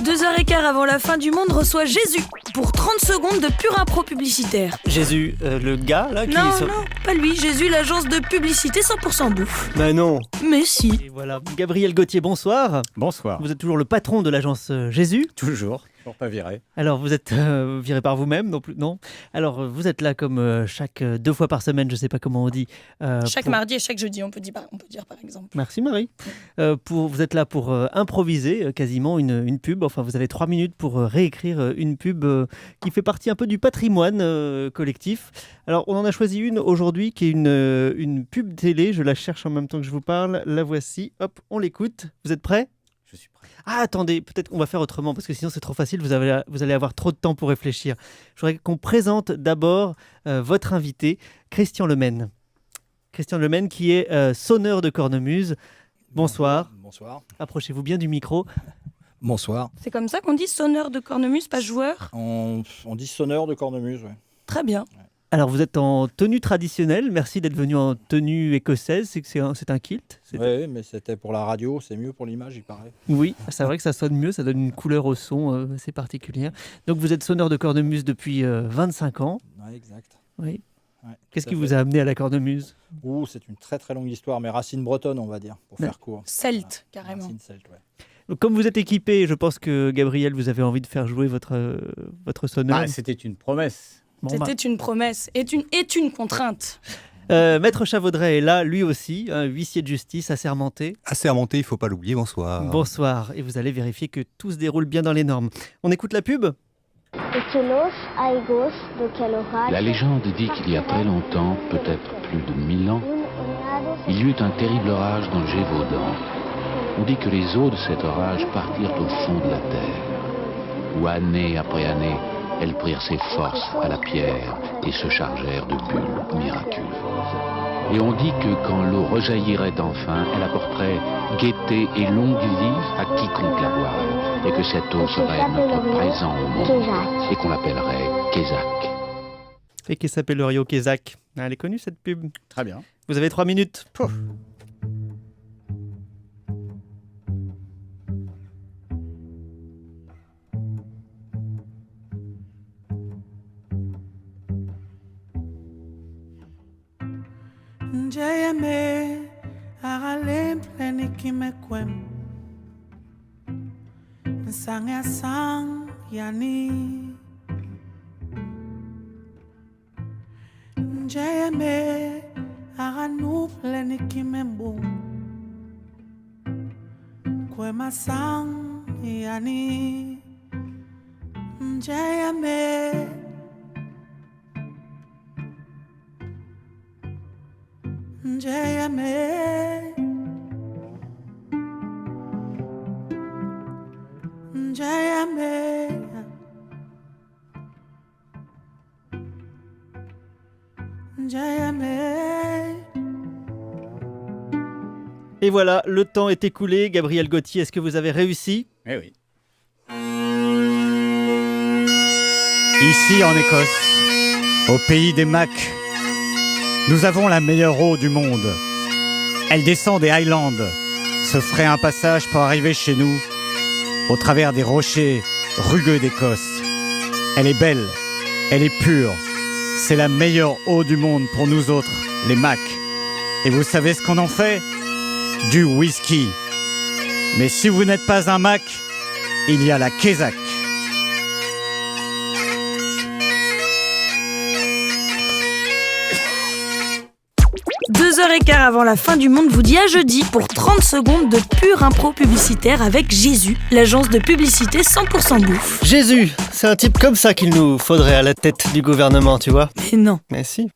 2h15 avant la fin du monde reçoit Jésus pour 30 secondes de pure impro publicitaire. Jésus, le gars là qui... Non, pas lui. Jésus, l'agence de publicité 100% bouffe. Bah non. Mais si. Et voilà, Gabriel Gauthier, bonsoir. Bonsoir. Vous êtes toujours le patron de l'agence Jésus. Toujours pas viré. Alors vous êtes viré par vous-même non plus, non. Alors vous êtes là comme chaque 2 fois par semaine, je sais pas comment on dit. Chaque mardi et chaque jeudi, on peut dire par exemple. Merci Marie. Vous êtes là pour improviser quasiment une pub. Enfin, vous avez 3 minutes pour réécrire une pub qui fait partie un peu du patrimoine collectif. Alors, on en a choisi une aujourd'hui qui est une pub télé. Je la cherche en même temps que je vous parle. La voici. Hop, on l'écoute. Vous êtes prêts ? Je suis prêt. Ah, attendez, peut-être qu'on va faire autrement parce que sinon c'est trop facile. Vous allez avoir trop de temps pour réfléchir. Je voudrais qu'on présente d'abord votre invité, Christian Lemaine. Christian Lemaine qui est sonneur de cornemuse. Bonsoir. Bonsoir. Approchez-vous bien du micro. Bonsoir. C'est comme ça qu'on dit sonneur de cornemuse, pas joueur ? On dit sonneur de cornemuse, ouais. Très bien. Alors vous êtes en tenue traditionnelle. Merci d'être venu en tenue écossaise. C'est un kilt. Oui, mais c'était pour la radio, c'est mieux pour l'image, il paraît. Oui, c'est vrai que ça sonne mieux, ça donne une couleur au son assez particulière. Donc vous êtes sonneur de cornemuse depuis 25 ans. Oui, exact. Oui. Ouais, Qu'est-ce qui vous a amené à la cornemuse ? C'est une très très longue histoire, mais racine bretonne, on va dire, pour faire court. Celte, carrément. Racine celte, ouais. Donc, comme vous êtes équipé, je pense que Gabriel, vous avez envie de faire jouer votre sonneur. C'était une promesse. C'était une promesse et une contrainte. Maître Chavaudret est là, lui aussi, un huissier de justice assermenté. Assermenté, il ne faut pas l'oublier, bonsoir. Bonsoir, et vous allez vérifier que tout se déroule bien dans les normes. On écoute la pub ? La légende dit qu'il y a très longtemps, peut-être plus de 1000 ans, il y eut un terrible orage dans le Gévaudan. On dit que les eaux de cet orage partirent au fond de la terre, où année après année, elles prirent ses forces à la pierre et se chargèrent de bulles miraculeuses. Et on dit que quand l'eau rejaillirait enfin, elle apporterait gaieté et longue vie à quiconque la boive, et que cette eau serait notre présent au monde, et qu'on l'appellerait Kézak. Et qui s'appelle le Rio Kézak. Elle est connue cette pub. Très bien. Vous avez 3 minutes. Pouf. Njayame agalem pleni kimekwem Nsanga sang yani Njayame aganu pleni kimembum Kwema sang yani Njayame Njayame Njayame Njayame. Et voilà, le temps est écoulé. Gabriel Gauthier, est-ce que vous avez réussi ? Eh oui. Ici en Écosse, au pays des Macs, nous avons la meilleure eau du monde. Elle descend des Highlands, se ferait un passage pour arriver chez nous, au travers des rochers rugueux d'Écosse. Elle est belle, elle est pure. C'est la meilleure eau du monde pour nous autres, les Macs. Et vous savez ce qu'on en fait ? Du whisky. Mais si vous n'êtes pas un Mac, il y a la Kézak. Deux heures et quart avant la fin du monde vous dit à jeudi pour 30 secondes de pure impro publicitaire avec Jésus, l'agence de publicité 100% bouffe. Jésus, c'est un type comme ça qu'il nous faudrait à la tête du gouvernement, tu vois ? Mais non. Mais si.